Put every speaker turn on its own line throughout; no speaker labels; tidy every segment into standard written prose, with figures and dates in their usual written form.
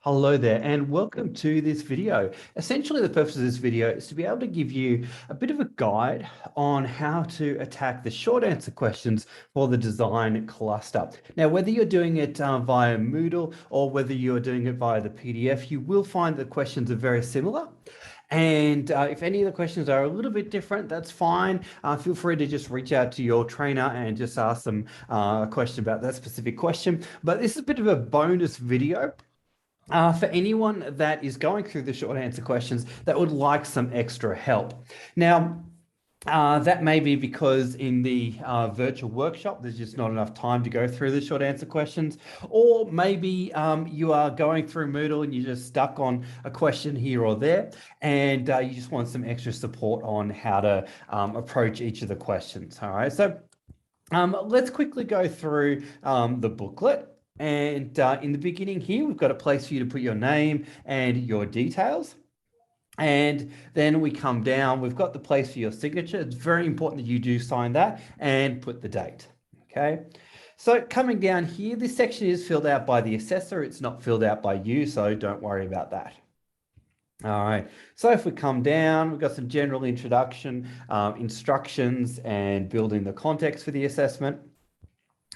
Hello there and welcome to this video. Essentially, the purpose of this video is to be able to give you a bit of a guide on how to attack the short answer questions for the design cluster. Now, whether you're doing it via Moodle or whether you're doing it via the PDF, you will find the questions are very similar. And if any of the questions are a little bit different, that's fine. Feel free to just reach out to your trainer and just ask them a question about that specific question. But this is a bit of a bonus video for anyone that is going through the short answer questions that would like some extra help. Now, that may be because in the virtual workshop, there's just not enough time to go through the short answer questions, or maybe you are going through Moodle and you're just stuck on a question here or there, and you just want some extra support on how to approach each of the questions. All right, so let's quickly go through the booklet. And in the beginning here, we've got a place for you to put your name and your details. And then we come down, we've got the place for your signature. It's very important that you do sign that and put the date, okay? So coming down here, this section is filled out by the assessor. It's not filled out by you, so don't worry about that. All right, so if we come down, we've got some general introduction, instructions, and building the context for the assessment.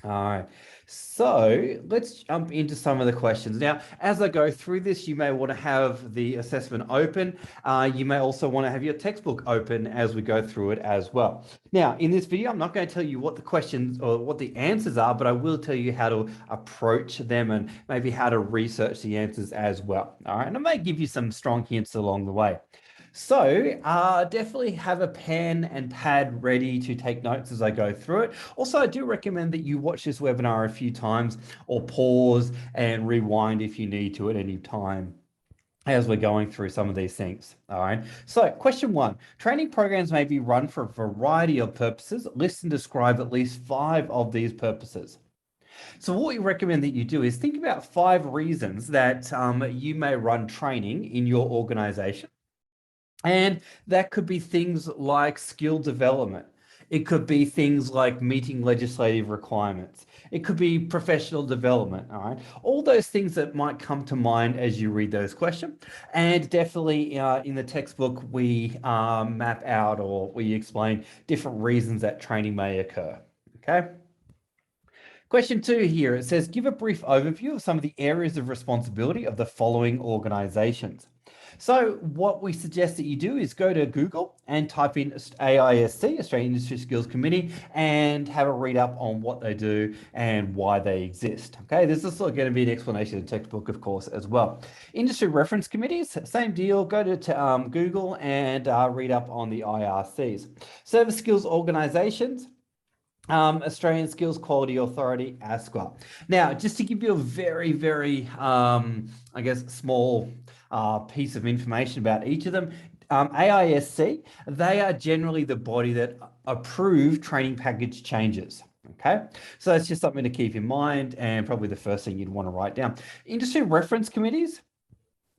All right, so let's jump into some of the questions. Now, as I go through this, you may want to have the assessment open. You may also want to have your textbook open as we go through it as well. Now, in this video, I'm not going to tell you what the questions or what the answers are, but I will tell you how to approach them and maybe how to research the answers as well. All right, and I may give you some strong hints along the way. So definitely have a pen and pad ready to take notes as I go through it. Also, I do recommend that you watch this webinar a few times or pause and rewind if you need to at any time as we're going through some of these things. All right. So question 1, training programs may be run for a variety of purposes. List and describe at least 5 of these purposes. So what we recommend that you do is think about 5 reasons that you may run training in your organization. And that could be things like skill development. It could be things like meeting legislative requirements. It could be professional development, all right? All those things that might come to mind as you read those questions. And definitely in the textbook, we map out or we explain different reasons that training may occur, okay? Question 2 here, it says, give a brief overview of some of the areas of responsibility of the following organizations. So what we suggest that you do is go to Google and type in AISC, Australian Industry Skills Committee, and have a read up on what they do and why they exist. Okay, there's also going to be an explanation in the textbook, of course, as well. Industry reference committees, same deal. Go to Google and read up on the IRCs. Service skills organizations. Australian Skills Quality Authority, ASQA. Now, just to give you a very, I guess, small piece of information about each of them, AISC, they are generally the body that approve training package changes. Okay, so that's just something to keep in mind and probably the first thing you'd want to write down. Industry reference committees.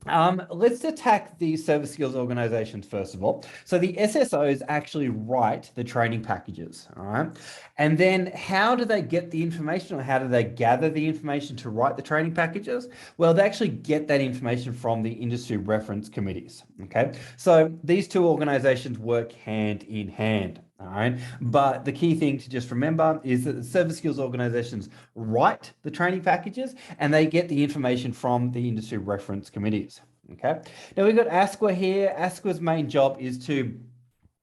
Let's attack the service skills organizations first of all. So the SSOs actually write the training packages, all right? And then how do they get the information or how do they gather the information to write the training packages? Well, they actually get that information from the industry reference committees, okay? So these two organizations work hand in hand. All right, but the key thing to just remember is that the service skills organizations write the training packages and they get the information from the industry reference committees. Okay, now we've got ASQA here. ASQA's main job is to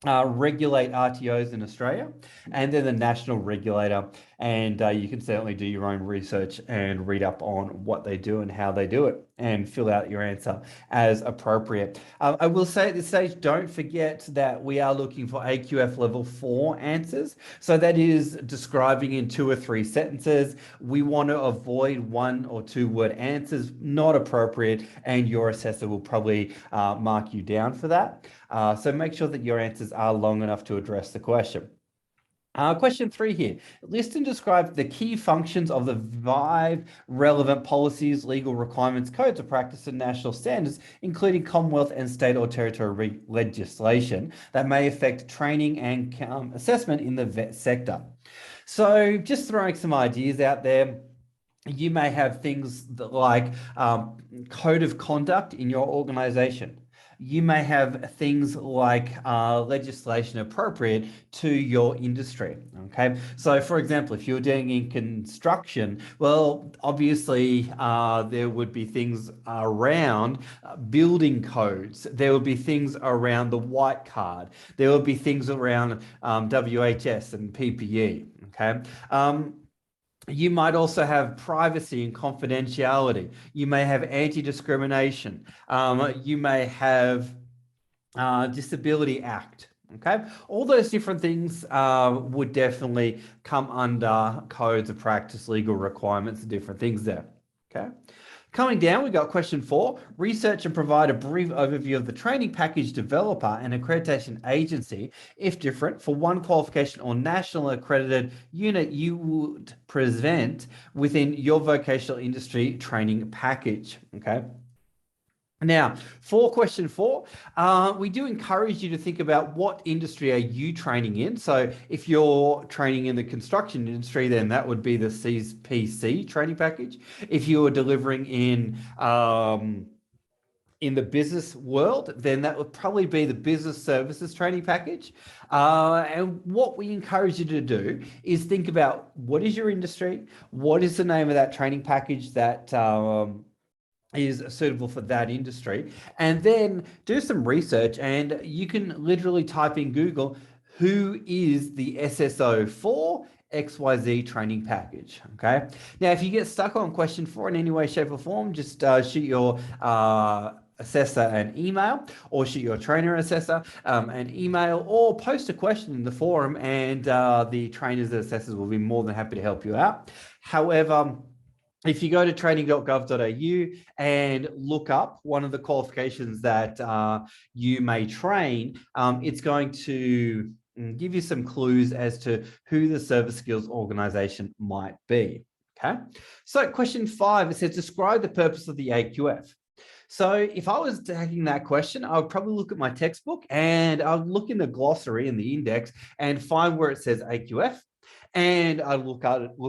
regulate RTOs in Australia, and they're the national regulator, and you can certainly do your own research and read up on what they do and how they do it and fill out your answer as appropriate. I will say at this stage, don't forget that we are looking for AQF level 4 answers. So that is describing in 2 or 3 sentences. We want to avoid 1 or 2 word answers, not appropriate, and your assessor will probably mark you down for that. So make sure that your answers are long enough to address the question. Question 3 here. List and describe the key functions of the 5 relevant policies, legal requirements, codes of practice, and national standards, including Commonwealth and state or territory legislation that may affect training and assessment in the vet sector. So just throwing some ideas out there. You may have things that like code of conduct in your organization. You may have things like legislation appropriate to your industry. Okay, so for example, if you're doing in construction, well, obviously there would be things around building codes. There would be things around the white card. There would be things around WHS and PPE. Okay. You might also have privacy and confidentiality. You may have anti-discrimination. You may have Disability Act. Okay, all those different things would definitely come under codes of practice, legal requirements, and different things there. Okay. Coming down, we got question 4. Research and provide a brief overview of the training package developer and accreditation agency, if different, for one qualification or national accredited unit you would present within your vocational industry training package. Okay. Now, for question 4, we do encourage you to think about what industry are you training in. So if you're training in the construction industry, then that would be the CPC training package. If you are delivering in the business world, then that would probably be the business services training package. And what we encourage you to do is think about what is your industry, what is the name of that training package that is suitable for that industry, and then do some research, and you can literally type in Google, who is the SSO for XYZ training package. Okay. Now, if you get stuck on question 4 in any way, shape or form, just shoot your assessor an email, or shoot your trainer assessor an email, or post a question in the forum, and the trainers and assessors will be more than happy to help you out. However, if you go to training.gov.au and look up one of the qualifications that you may train, it's going to give you some clues as to who the service skills organization might be. Okay. So question 5, it says, describe the purpose of the AQF. So if I was taking that question, I would probably look at my textbook and I would look in the glossary in the index and find where it says AQF. And I'd look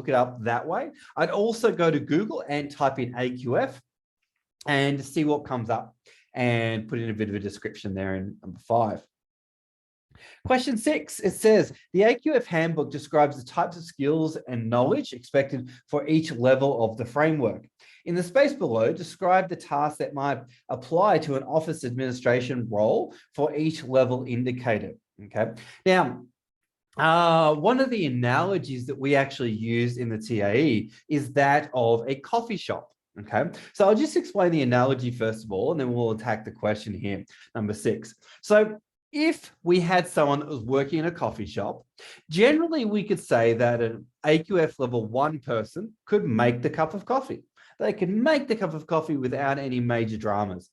it up that way. I'd also go to Google and type in AQF and see what comes up, and put in a bit of a description there in number 5. Question 6, it says, the AQF handbook describes the types of skills and knowledge expected for each level of the framework. In the space below, describe the tasks that might apply to an office administration role for each level indicated. Okay. Now, one of the analogies that we actually use in the TAE is that of a coffee shop. Okay, so I'll just explain the analogy first of all, and then we'll attack the question here, number 6. So if we had someone that was working in a coffee shop, generally we could say that an AQF level 1 person could make the cup of coffee. They can make the cup of coffee without any major dramas.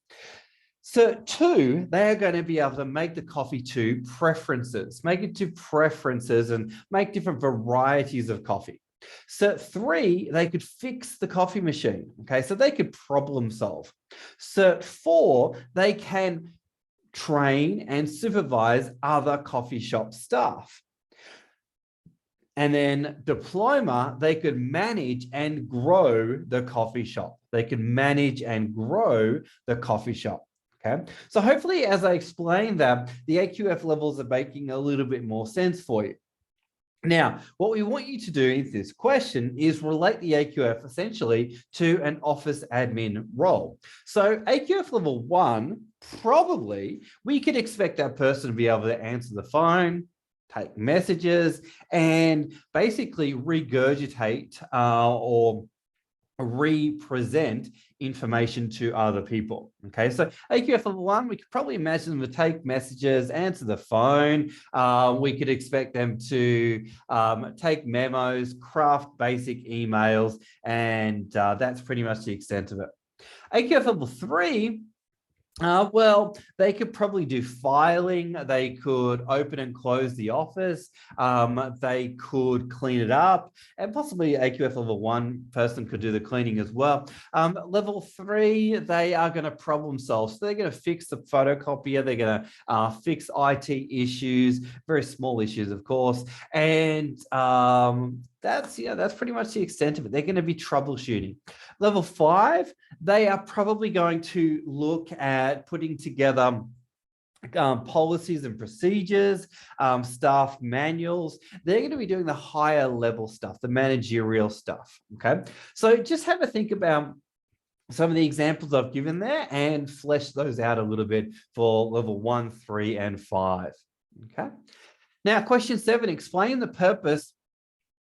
Cert 2, they are going to be able to make the coffee to preferences, make it to preferences and make different varieties of coffee. Cert 3, they could fix the coffee machine. Okay, so they could problem solve. Cert 4, they can train and supervise other coffee shop staff. And then diploma, they could manage and grow the coffee shop. They could manage and grow the coffee shop. Okay, so hopefully as I explained that, the AQF levels are making a little bit more sense for you. Now, what we want you to do in this question is relate the AQF essentially to an office admin role. So AQF level 1, probably we could expect that person to be able to answer the phone, take messages, and basically regurgitate or represent information to other people. Okay, so AQF level 1, we could probably imagine them to take messages, answer the phone. We could expect them to take memos, craft basic emails, and that's pretty much the extent of it. AQF level 3, Well, they could probably do filing. They could open and close the office. They could clean it up, and possibly AQF level 1 person could do the cleaning as well. Level 3, they are going to problem solve. So they're going to fix the photocopier. They're going to fix IT issues, very small issues, of course. And that's pretty much the extent of it. They're going to be troubleshooting. Level 5, they are probably going to look at putting together policies and procedures, staff manuals. They're going to be doing the higher level stuff, the managerial stuff. Okay, so just have a think about some of the examples I've given there and flesh those out a little bit for level 1, 3, and 5. Okay, now question 7, explain the purpose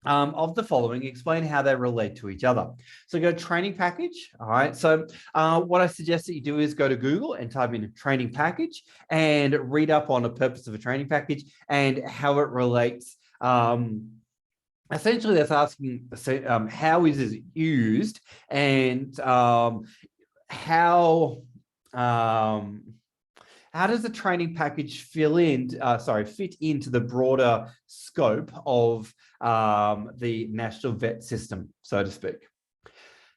of the following, explain how they relate to each other. So go training package. All right. So what I suggest that you do is go to Google and type in a training package and read up on the purpose of a training package and how it relates. Essentially, that's asking how is it used and how does the training package fit into the broader scope of the National Vet System, so to speak?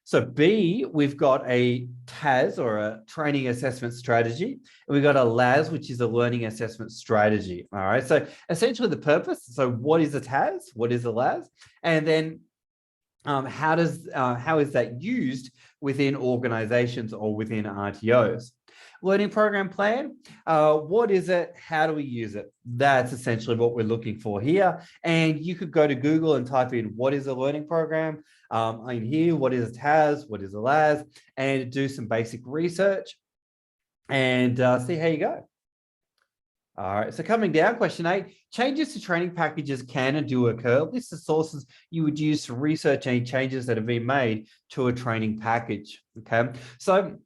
So B, we've got a TAS or a training assessment strategy, and we've got a LAS, which is a learning assessment strategy. All right. So essentially the purpose. So what is a TAS? What is a LAS? And then how is that used within organizations or within RTOs? Learning program plan, what is it? How do we use it? That's essentially what we're looking for here. And you could go to Google and type in what is a learning program in here, what is a TAS, what is a LAS, and do some basic research and see how you go. All right, so coming down, question 8, changes to training packages can and do occur. List the sources you would use to research any changes that have been made to a training package. Okay, so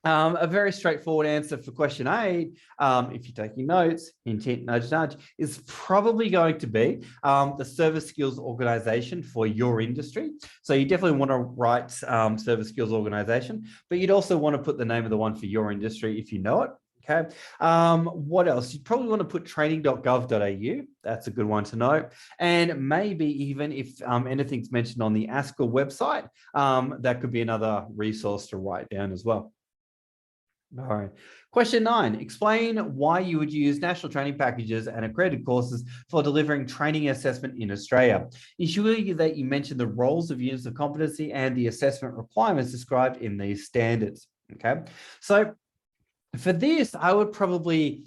a very straightforward answer for question 8, if you're taking notes, intent, nudge, nudge, is probably going to be the service skills organization for your industry. So you definitely want to write service skills organization, but you'd also want to put the name of the one for your industry if you know it. Okay. What else? You probably want to put training.gov.au. That's a good one to know. And maybe even if anything's mentioned on the ASCL website, that could be another resource to write down as well. All right. Question 9, explain why you would use national training packages and accredited courses for delivering training assessment in Australia. Ensure that you mention the roles of units of competency and the assessment requirements described in these standards. Okay. So for this, I would probably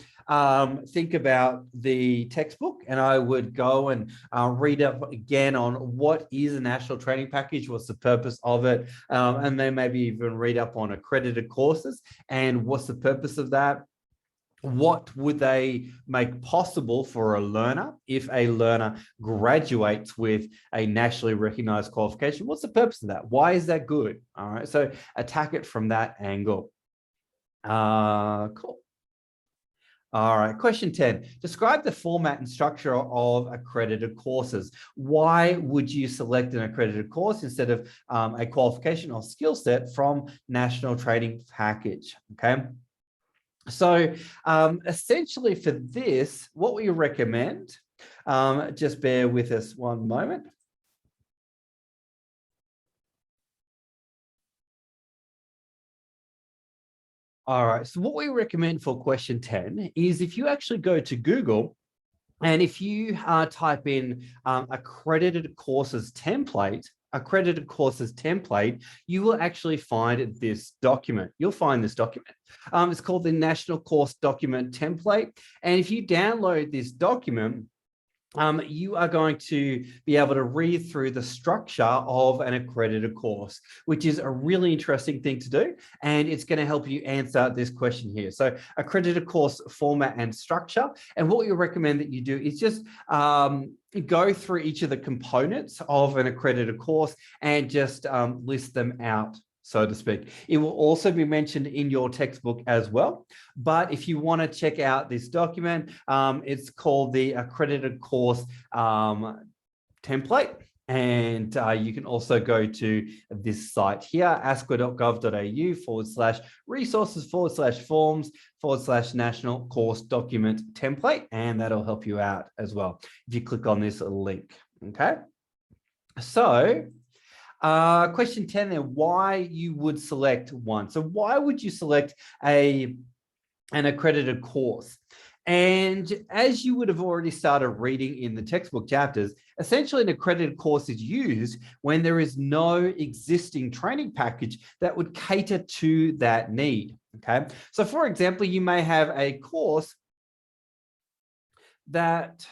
think about the textbook, and I would go and read up again on what is a national training package, what's the purpose of it, and then maybe even read up on accredited courses and what's the purpose of that. What would they make possible for a learner if a learner graduates with a nationally recognized qualification? What's the purpose of that? Why is that good? All right, so attack it from that angle. Cool. All right, question 10. Describe the format and structure of accredited courses. Why would you select an accredited course instead of a qualification or skill set from national training package? Okay. So essentially for this, what we recommend, just bear with us one moment. All right, so what we recommend for question 10 is if you actually go to Google and if you type in accredited courses template, you will actually find this document. You'll find this document. It's called the National Course Document Template. And if you download this document, you are going to be able to read through the structure of an accredited course, which is a really interesting thing to do. And it's going to help you answer this question here. So accredited course format and structure. And what we recommend that you do is just go through each of the components of an accredited course and just list them out, so to speak. It will also be mentioned in your textbook as well. But if you want to check out this document, it's called the Accredited Course Template. And you can also go to this site here, asqa.gov.au/resources/forms/national course document template, and that'll help you out as well if you click on this link. Okay. So question 10 there, why you would select one. So why would you select an accredited course? And as you would have already started reading in the textbook chapters, essentially an accredited course is used when there is no existing training package that would cater to that need. Okay. So for example, you may have a course that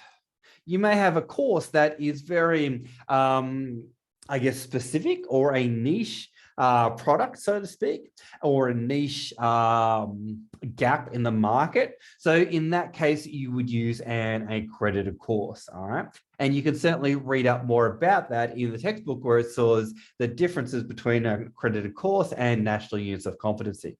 is very, I guess, specific, or a niche product, so to speak, or a niche gap in the market. So in that case, you would use an accredited course. All right. And you can certainly read up more about that in the textbook, where it says the differences between an accredited course and national units of competency.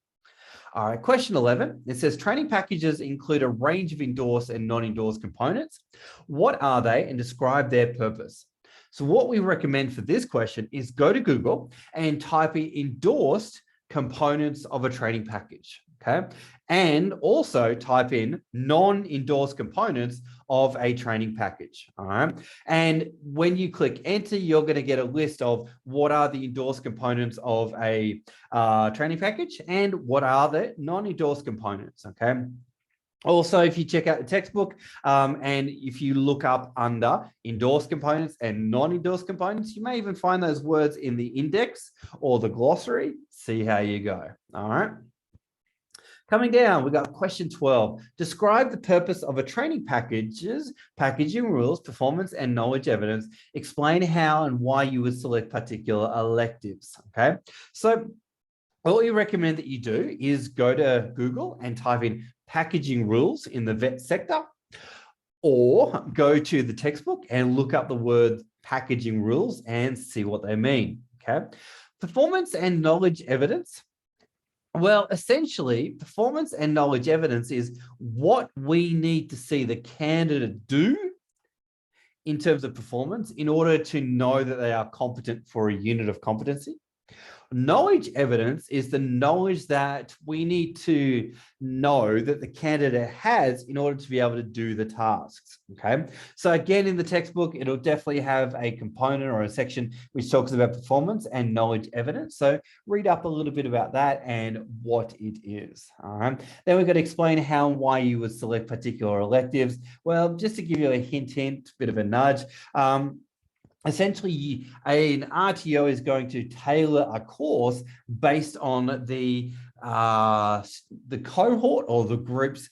All right, question 11, it says training packages include a range of endorsed and non-endorsed components. What are they, and describe their purpose? So what we recommend for this question is go to Google and type in endorsed components of a training package, okay? And also type in non-endorsed components of a training package, all right? And when you click enter, you're going to get a list of what are the endorsed components of a training package and what are the non-endorsed components, okay? Also, if you check out the textbook and if you look up under endorsed components and non-endorsed components, you may even find those words in the index or the glossary. See how you go. All right. Coming down, we got question 12. Describe the purpose of a training packages, packaging rules, performance, and knowledge evidence. Explain how and why you would select particular electives. Okay. So what we recommend that you do is go to Google and type in packaging rules in the vet sector, or go to the textbook and look up the word packaging rules and see what they mean. Okay. Performance and knowledge evidence. Well, essentially, performance and knowledge evidence is what we need to see the candidate do in terms of performance in order to know that they are competent for a unit of competency. Knowledge evidence is the knowledge that we need to know that the candidate has in order to be able to do the tasks. Okay. So again, in the textbook, it'll definitely have a component or a section which talks about performance and knowledge evidence. So read up a little bit about that and what it is. All right. Then we've got to explain how and why you would select particular electives. Well, just to give you a hint, bit of a nudge. Essentially, an RTO is going to tailor a course based on the cohort or the group's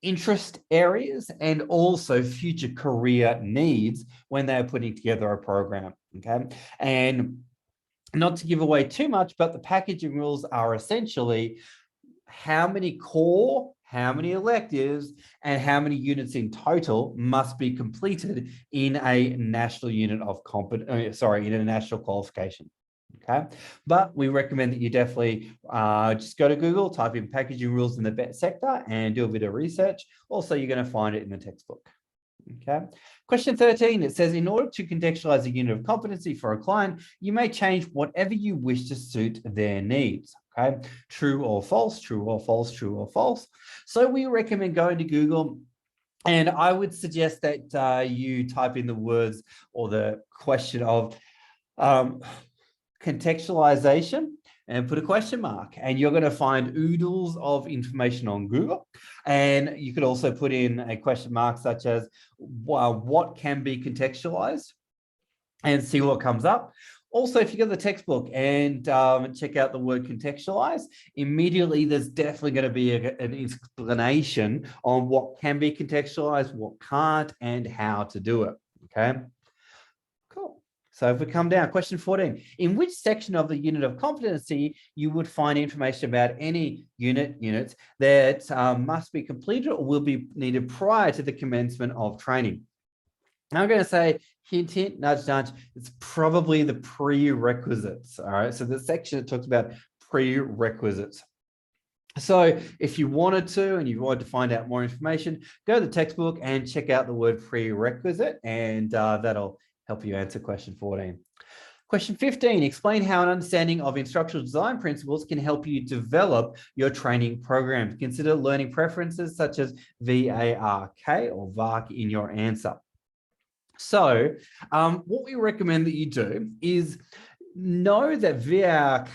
interest areas and also future career needs when they're putting together a program. Okay, and not to give away too much, but the packaging rules are essentially how many core, how many electives, and how many units in total must be completed in a national unit of in a national qualification. Okay, but we recommend that you definitely just go to Google, type in packaging rules in the vet sector, and do a bit of research. Also, you're going to find it in the textbook. Okay. Question 13, it says, in order to contextualize a unit of competency for a client, you may change whatever you wish to suit their needs. Okay. True or false, true or false, true or false. So we recommend going to Google, and I would suggest that you type in the words or the question of contextualization and put a question mark, and you're going to find oodles of information on Google. And you could also put in a question mark such as what can be contextualized, and see what comes up. Also, if you go to the textbook and check out the word contextualize, immediately there's definitely going to be an explanation on what can be contextualized, what can't, and how to do it. Okay, cool. So if we come down, question 14, in which section of the unit of competency you would find information about any units that must be completed or will be needed prior to the commencement of training? Now I'm going to say, hint, hint, nudge, nudge, it's probably the prerequisites. All right. So the section that talks about prerequisites. So if you wanted to, and you wanted to find out more information, go to the textbook and check out the word prerequisite, and that'll help you answer question 14. Question 15, explain how an understanding of instructional design principles can help you develop your training program. Consider learning preferences such as VARK or VARK in your answer. So what we recommend that you do is know that VARK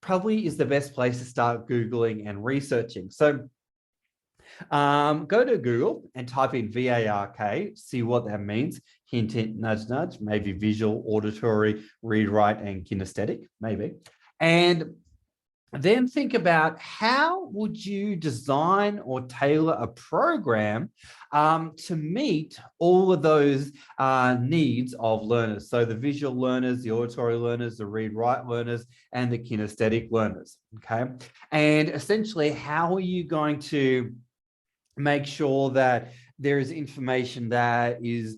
probably is the best place to start Googling and researching. So go to Google and type in VARK, see what that means. Hint, hint, nudge, nudge, maybe visual, auditory, read, write, and kinesthetic, maybe. And then think about how would you design or tailor a program to meet all of those needs of learners. So the visual learners, the auditory learners, the read write learners, and the kinesthetic learners, okay? And essentially, how are you going to make sure that there is information that is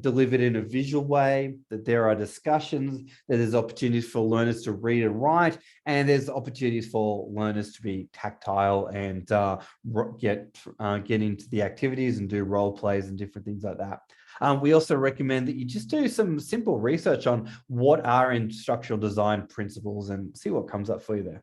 delivered in a visual way, that there are discussions, that there's opportunities for learners to read and write, and there's opportunities for learners to be tactile and get into the activities and do role plays and different things like that. We also recommend that you just do some simple research on what are instructional design principles and see what comes up for you there.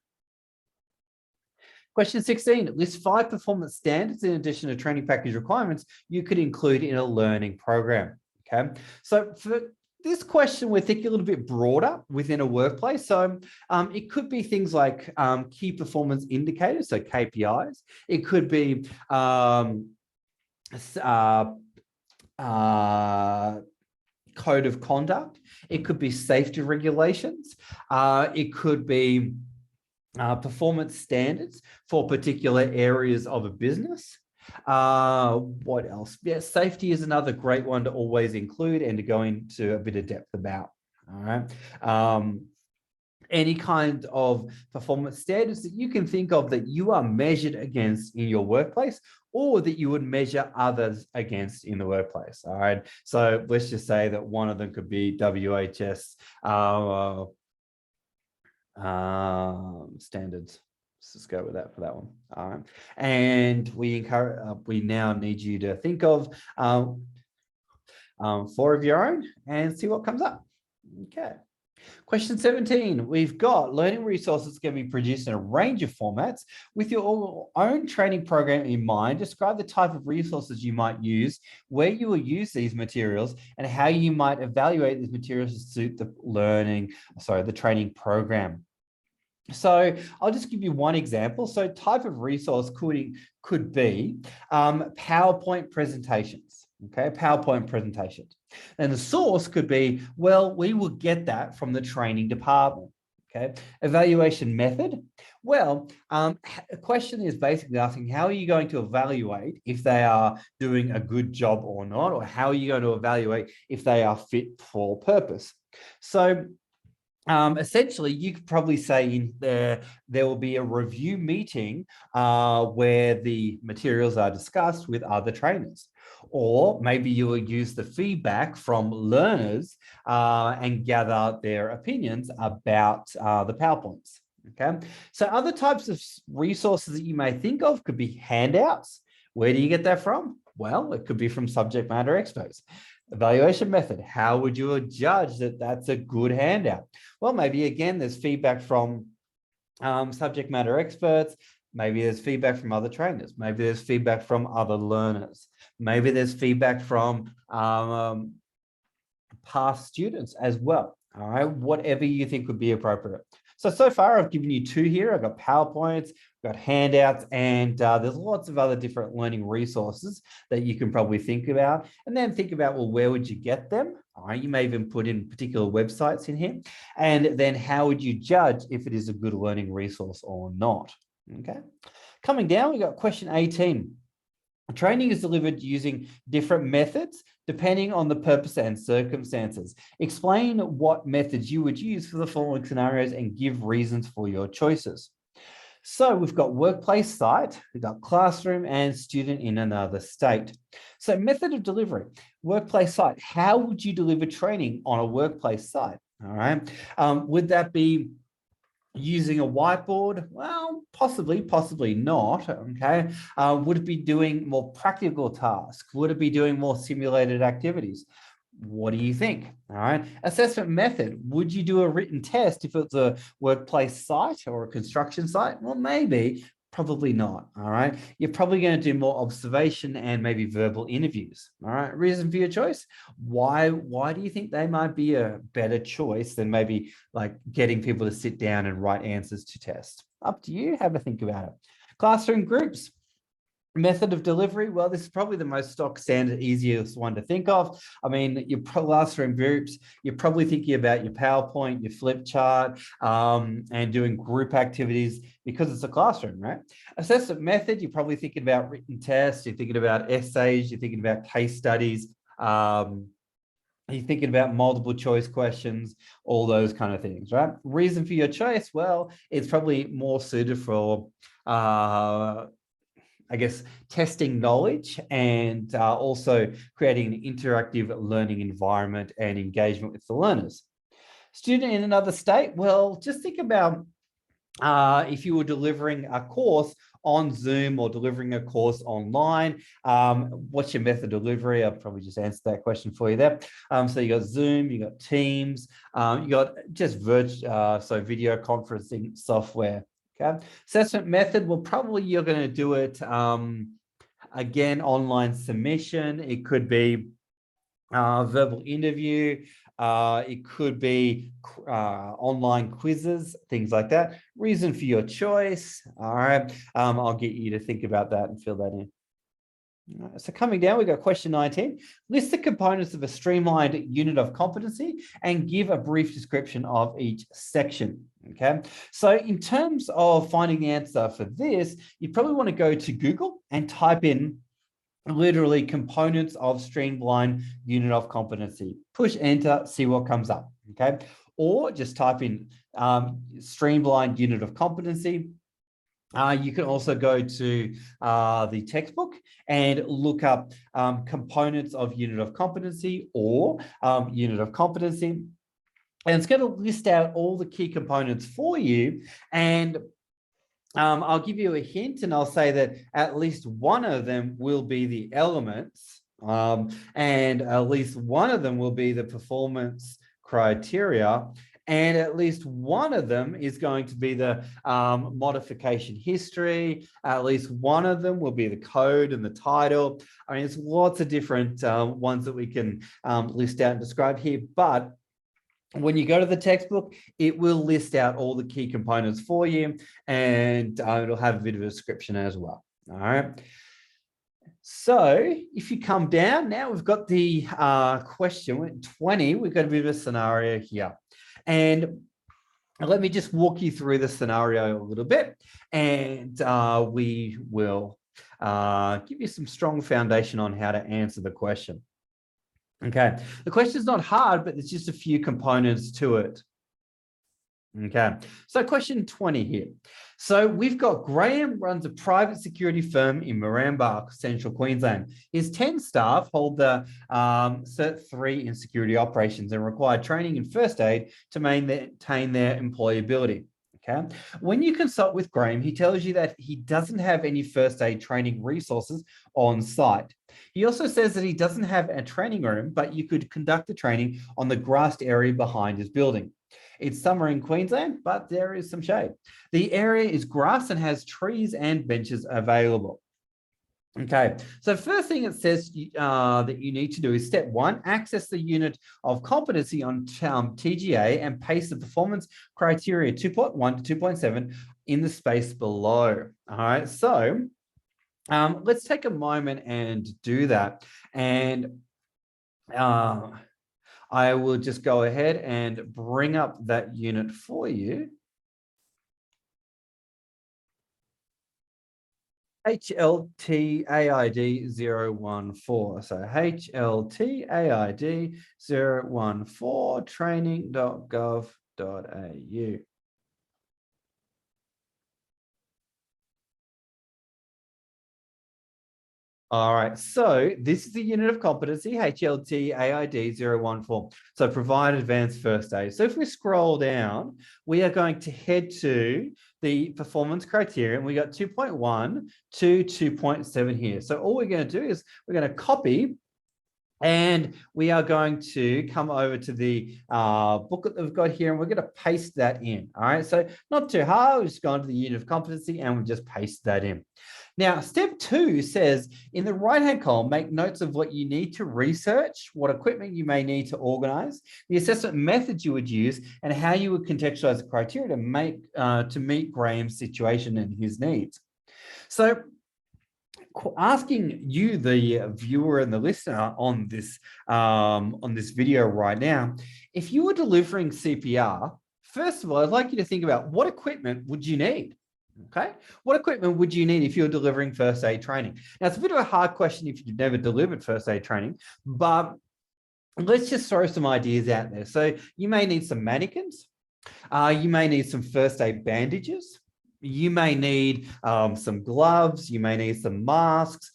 Question 16, list 5 performance standards in addition to training package requirements you could include in a learning program, okay? So for this question, we're thinking a little bit broader within a workplace. So it could be things like key performance indicators, so KPIs. It could be code of conduct. It could be safety regulations. It could be performance standards for particular areas of a business. What else? Yeah, safety is another great one to always include and to go into a bit of depth about. All right. Any kind of performance standards that you can think of that you are measured against in your workplace or that you would measure others against in the workplace. All right. So let's just say that one of them could be WHS standards. Let's just go with that for that one. All right. And we now need you to think of 4 of your own and see what comes up. Okay. Question 17, we've got learning resources can be produced in a range of formats. With your own training program in mind, describe the type of resources you might use, where you will use these materials, and how you might evaluate these materials to suit the training program. So I'll just give you one example. So type of resource could be PowerPoint presentations. Okay, PowerPoint presentations. And the source could be, well, we will get that from the training department. Okay, evaluation method. Well, a question is basically asking, how are you going to evaluate if they are doing a good job or not, or how are you going to evaluate if they are fit for purpose? So essentially, you could probably say in there will be a review meeting where the materials are discussed with other trainers. Or maybe you will use the feedback from learners and gather their opinions about the PowerPoints. Okay, so other types of resources that you may think of could be handouts. Where do you get that from? Well, it could be from subject matter experts. Evaluation method. How would you judge that that's a good handout? Well, maybe again, there's feedback from subject matter experts. Maybe there's feedback from other trainers. Maybe there's feedback from other learners. Maybe there's feedback from past students as well. All right, whatever you think would be appropriate. So far I've given you 2 here. I've got PowerPoints, I've got handouts, and there's lots of other different learning resources that you can probably think about. And then think about, well, where would you get them? All right, you may even put in particular websites in here. And then how would you judge if it is a good learning resource or not? Okay. Coming down, we've got question 18. Training is delivered using different methods depending on the purpose and circumstances. Explain what methods you would use for the following scenarios and give reasons for your choices. So we've got workplace site, we've got classroom and student in another state. So method of delivery, workplace site. How would you deliver training on a workplace site? All right. Would that be using a whiteboard? Well, possibly not. Okay. Would it be doing more practical tasks? Would it be doing more simulated activities? What do you think? All right. Assessment method. Would you do a written test if it's a workplace site or a construction site? Well, maybe, probably not. All right. You're probably going to do more observation and maybe verbal interviews. All right. Reason for your choice. Why do you think they might be a better choice than maybe like getting people to sit down and write answers to tests? Up to you. Have a think about it. Classroom groups. Method of delivery, well, this is probably the most stock standard, easiest one to think of. I mean, your classroom groups, you're probably thinking about your PowerPoint, your flip chart, and doing group activities because it's a classroom, right? Assessment method, you're probably thinking about written tests, you're thinking about essays, you're thinking about case studies, you're thinking about multiple choice questions, all those kind of things, right? Reason for your choice, well, it's probably more suited for I guess, testing knowledge and also creating an interactive learning environment and engagement with the learners. Student in another state, well, just think about if you were delivering a course on Zoom or delivering a course online, what's your method of delivery? I'll probably just answer that question for you there. So you got Zoom, you got Teams, you got just so video conferencing software. Okay. Assessment method, well, probably you're going to do it again, online submission. It could be verbal interview. It could be online quizzes, things like that. Reason for your choice. All right. I'll get you to think about that and fill that in. So coming down, we've got question 19. List the components of a streamlined unit of competency and give a brief description of each section. Okay, so in terms of finding the answer for this, you probably want to go to Google and type in literally components of streamlined unit of competency. Push enter, see what comes up. Okay, or just type in streamlined unit of competency. You can also go to the textbook and look up components of unit of competency or unit of competency. And it's going to list out all the key components for you. And I'll give you a hint and I'll say that at least one of them will be the elements and at least one of them will be the performance criteria. And at least one of them is going to be the modification history. At least one of them will be the code and the title. I mean, it's lots of different ones that we can list out and describe here. But when you go to the textbook, it will list out all the key components for you and it'll have a bit of a description as well. All right. So if you come down, now we've got the question 20, we've got a bit of a scenario here. And let me just walk you through the scenario a little bit and we will give you some strong foundation on how to answer the question. Okay, the question is not hard, but there's just a few components to it. Okay, so question 20 here. So we've got Graham runs a private security firm in Moranbah, Central Queensland. His 10 staff hold the Cert 3 in security operations and require training in first aid to maintain their employability. Okay. When you consult with Graham, he tells you that he doesn't have any first aid training resources on site. He also says that he doesn't have a training room, but you could conduct the training on the grassed area behind his building. It's summer in Queensland, but there is some shade. The area is grass and has trees and benches available. Okay, so first thing it says that you need to do is step 1, access the unit of competency on TGA and paste the performance criteria 2.1 to 2.7 in the space below. All right, so let's take a moment and do that. And I will just go ahead and bring up that unit for you. HLTAID 014. So HLTAID 014 training.gov.au. All right, so this is the unit of competency, HLTAID 014. So provide advanced first aid. So if we scroll down, we are going to head to the performance criteria and we got 2.1 to 2.7 here. So all we're going to do is we're going to copy And we are going to come over to the booklet that we've got here, and we're going to paste that in. All right, so not too hard. We've just gone to the unit of competency and we just paste that in. Now, step 2 says in the right-hand column, make notes of what you need to research, what equipment you may need to organize, the assessment methods you would use, and how you would contextualize the criteria to meet Graham's situation and his needs. So asking you, the viewer and the listener on this video right now, if you were delivering CPR, first of all, I'd like you to think about what equipment would you need? Okay, what equipment would you need if you're delivering first aid training? Now, it's a bit of a hard question if you've never delivered first aid training, but let's just throw some ideas out there. So you may need some mannequins. You may need some first aid bandages. You may need some gloves. You may need some masks.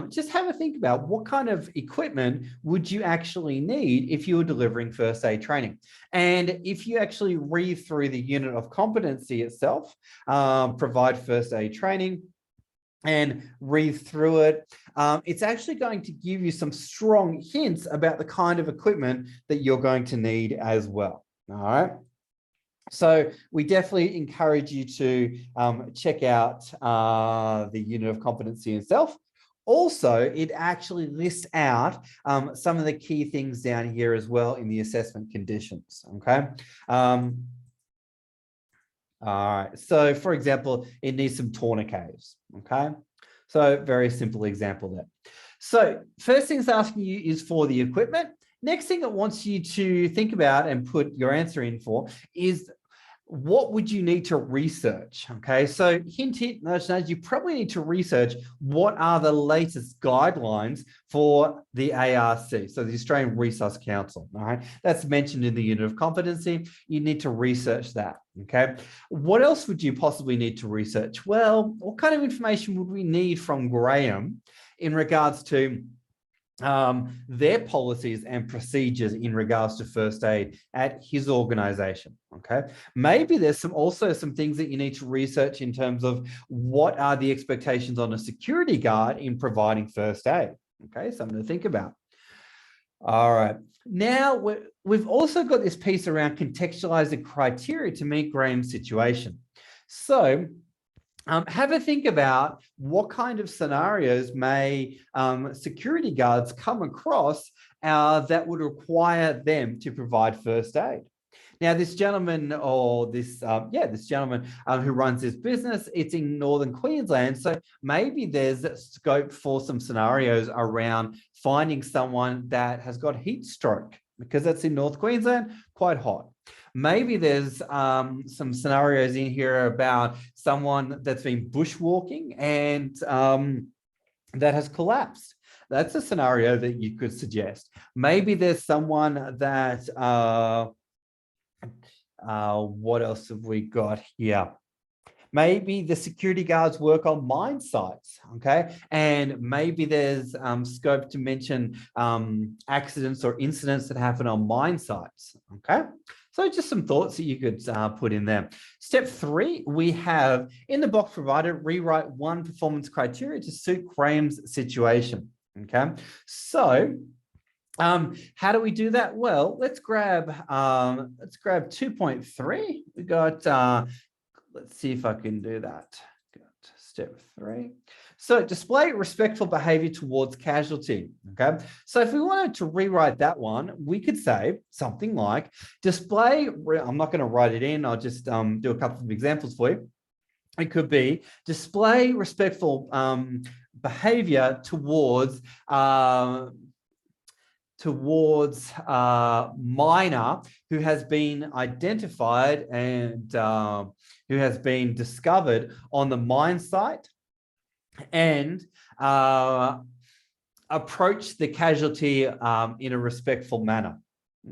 Just have a think about what kind of equipment would you actually need if you were delivering first aid training. And if you actually read through the unit of competency itself, provide first aid training, and read through it, it's actually going to give you some strong hints about the kind of equipment that you're going to need as well. All right. So we definitely encourage you to check out the unit of competency itself. Also, it actually lists out some of the key things down here as well in the assessment conditions, okay? All right, so for example, it needs some tourniquets, okay? So very simple example there. So first thing it's asking you is for the equipment. Next thing it wants you to think about and put your answer in for is what would you need to research? Okay, so hint, nudge, nudge, you probably need to research what are the latest guidelines for the ARC, so the Australian Resource Council. All right, that's mentioned in the unit of competency. You need to research that. Okay, what else would you possibly need to research? Well, what kind of information would we need from Graham in regards to their policies and procedures in regards to first aid at his organization? Okay, maybe there's also some things that you need to research in terms of what are the expectations on a security guard in providing first aid. Okay, something to think about. All right, now we've also got this piece around contextualizing criteria to meet Graham's situation. So have a think about what kind of scenarios may security guards come across that would require them to provide first aid. Now, this gentleman or this gentleman who runs this business, it's in Northern Queensland. So maybe there's scope for some scenarios around finding someone that has got heat stroke, because that's in North Queensland, quite hot. Maybe there's some scenarios in here about someone that's been bushwalking and that has collapsed. That's a scenario that you could suggest. Maybe there's someone that, what else have we got here? Maybe the security guards work on mine sites, okay? And maybe there's scope to mention accidents or incidents that happen on mine sites, okay? So just some thoughts that you could put in there. Step 3, we have in the box provided, rewrite one performance criteria to suit Graham's situation, okay? So how do we do that? Well, let's grab 2.3. We got, let's see if I can do that. Got step 3. So display respectful behavior towards casualty, okay? So if we wanted to rewrite that one, we could say something like display, I'm not gonna write it in, I'll just do a couple of examples for you. It could be display respectful behavior towards minor who has been identified and who has been discovered on the mine site, and approach the casualty in a respectful manner.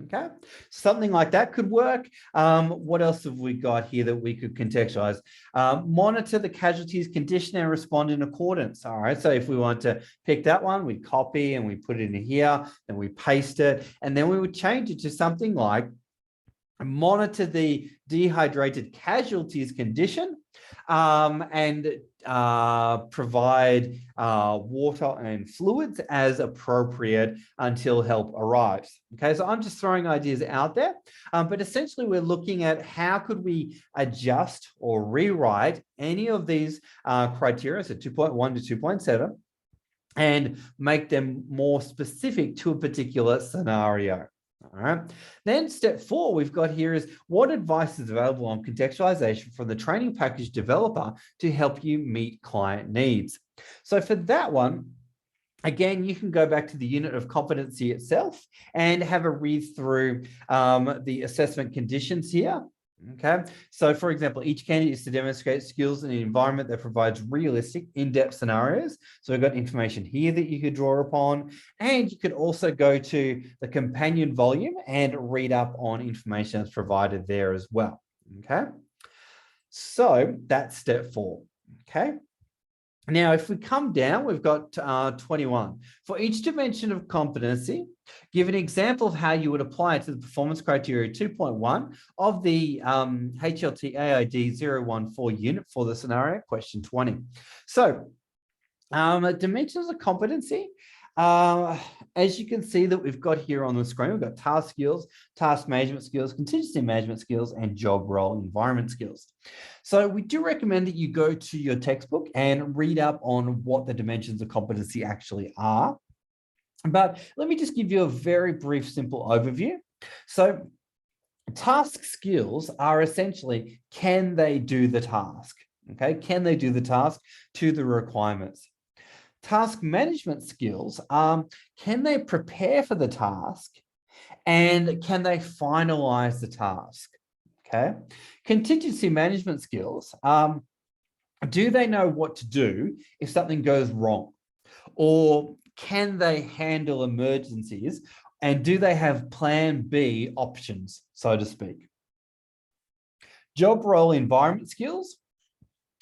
Okay, something like that could work. What else have we got here that we could contextualize? Monitor the casualty's condition and respond in accordance. All right, so if we want to pick that one, we copy and we put it in here, then we paste it, and then we would change it to something like monitor the dehydrated casualties condition, and provide water and fluids as appropriate until help arrives. Okay, so I'm just throwing ideas out there, but essentially we're looking at how could we adjust or rewrite any of these criteria, so 2.1 to 2.7, and make them more specific to a particular scenario. All right. Then step 4 we've got here is what advice is available on contextualization from the training package developer to help you meet client needs. So for that one, again, you can go back to the unit of competency itself and have a read through the assessment conditions here. Okay, so for example, each candidate is to demonstrate skills in an environment that provides realistic, in-depth scenarios. So we've got information here that you could draw upon, and you could also go to the companion volume and read up on information that's provided there as well. Okay, so that's step 4. Okay. Now, if we come down, we've got 21. For each dimension of competency, give an example of how you would apply it to the performance criteria 2.1 of the HLT AID 014 unit for the scenario, question 20. So, dimensions of competency, as you can see that we've got here on the screen, we've got task skills, task management skills, contingency management skills, and job role environment skills. So we do recommend that you go to your textbook and read up on what the dimensions of competency actually are. But let me just give you a very brief, simple overview. So task skills are essentially, can they do the task? Okay, can they do the task to the requirements? Task management skills, can they prepare for the task and can they finalize the task? Okay. Contingency management skills, do they know what to do if something goes wrong? Or can they handle emergencies? And do they have plan B options, so to speak? Job role environment skills.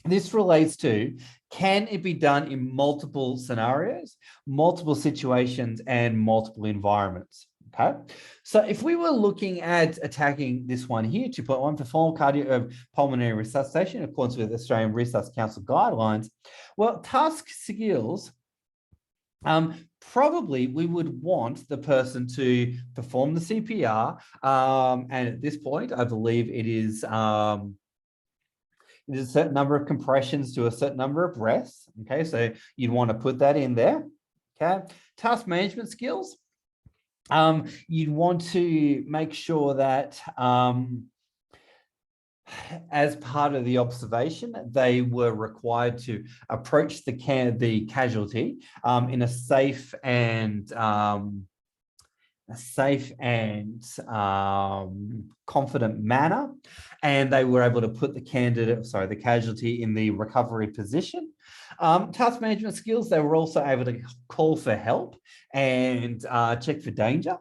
This relates to, can it be done in multiple scenarios, multiple situations, and multiple environments? Okay, so if we were looking at attacking this one here, 2.1, perform cardiopulmonary resuscitation in accordance with Australian Resus Council guidelines, well, task skills, probably we would want the person to perform the CPR, and at this point, I believe it is there's a certain number of compressions to a certain number of breaths. Okay, so you'd want to put that in there. Okay, task management skills. You'd want to make sure that as part of the observation, they were required to approach the casualty in a safe and confident manner, and they were able to put the casualty in the recovery position. Task management skills, they were also able to call for help and check for danger.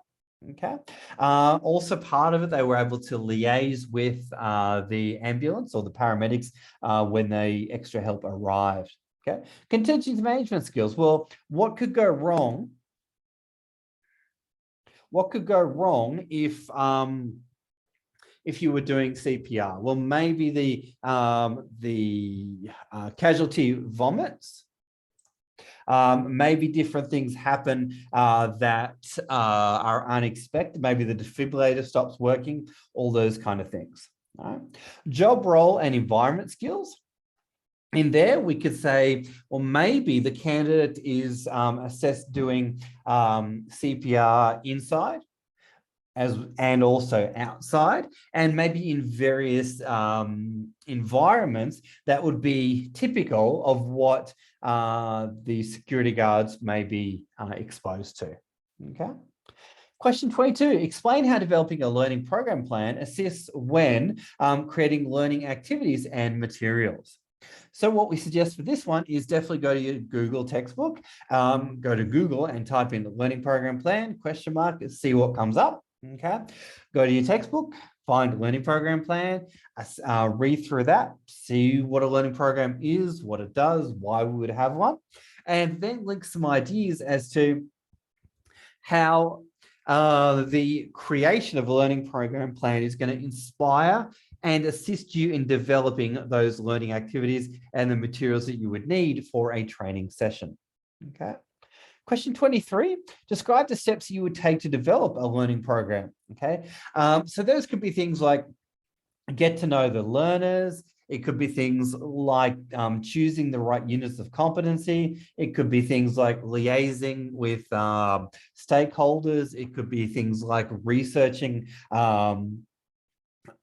Okay. Also part of it, they were able to liaise with the ambulance or the paramedics when the extra help arrived. Okay. Contingency management skills. Well, what could go wrong? What could go wrong if you were doing CPR? Well, maybe the casualty vomits. Maybe different things happen that are unexpected. Maybe the defibrillator stops working, all those kind of things. All right. Job role and environment skills. In there, we could say, well, maybe the candidate is assessed doing CPR inside and also outside, and maybe in various environments that would be typical of what the security guards may be exposed to. Okay. Question 22, explain how developing a learning program plan assists when creating learning activities and materials. So what we suggest for this one is definitely go to your Google textbook, go to Google and type in the learning program plan, ? See what comes up. Okay, go to your textbook, find learning program plan, read through that, see what a learning program is, what it does, why we would have one, and then link some ideas as to how the creation of a learning program plan is going to inspire and assist you in developing those learning activities and the materials that you would need for a training session. Okay. Question 23, describe the steps you would take to develop a learning program. Okay. So those could be things like get to know the learners. It could be things like choosing the right units of competency. It could be things like liaising with stakeholders. It could be things like researching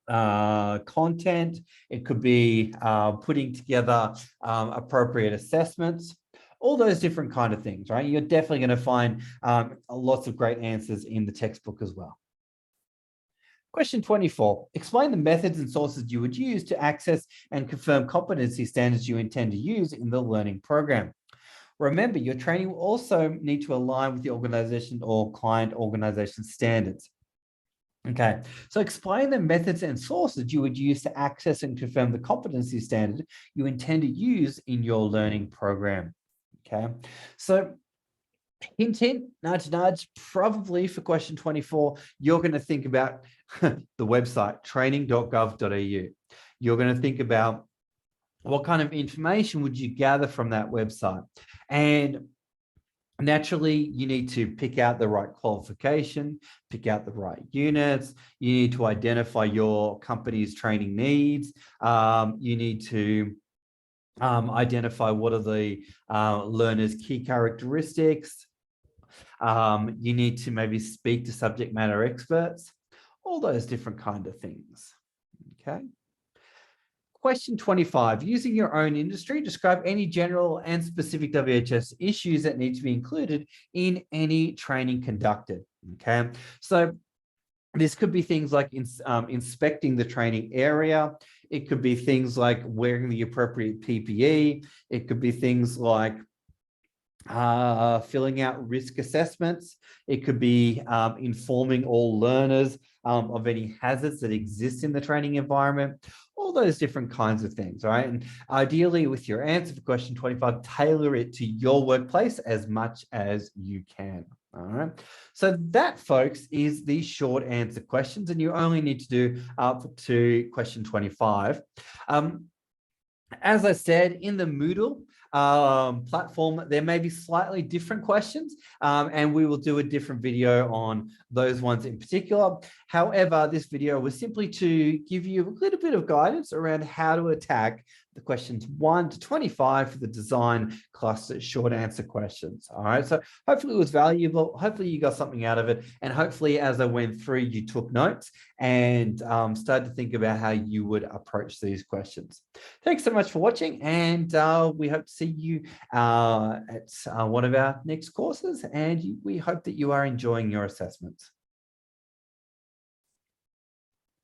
content. It could be putting together appropriate assessments. All those different kind of things, right? You're definitely going to find lots of great answers in the textbook as well. Question 24, explain the methods and sources you would use to access and confirm competency standards you intend to use in the learning program. Remember, your training will also need to align with the organization or client organization standards. Okay, so explain the methods and sources you would use to access and confirm the competency standard you intend to use in your learning program. Okay, so hint, hint, nudge, nudge, probably for question 24, you're going to think about the website, training.gov.au. You're going to think about what kind of information would you gather from that website? And naturally, you need to pick out the right qualification, pick out the right units. You need to identify your company's training needs. You need to identify what are the learners' key characteristics. You need to maybe speak to subject matter experts, all those different kind of things. Okay. Question 25, using your own industry, describe any general and specific WHS issues that need to be included in any training conducted. Okay. So this could be things like inspecting the training area. It could be things like wearing the appropriate PPE. It could be things like filling out risk assessments. It could be informing all learners of any hazards that exist in the training environment, all those different kinds of things, right? And ideally, with your answer for question 25, tailor it to your workplace as much as you can. All right. So that, folks, is the short answer questions, and you only need to do up to question 25. As I said, in the Moodle platform, there may be slightly different questions, and we will do a different video on those ones in particular. However, this video was simply to give you a little bit of guidance around how to attack the questions 1 to 25 for the design cluster short answer questions. All right, so hopefully it was valuable. Hopefully you got something out of it. And hopefully as I went through, you took notes and started to think about how you would approach these questions. Thanks so much for watching. And we hope to see you at one of our next courses. And we hope that you are enjoying your assessments.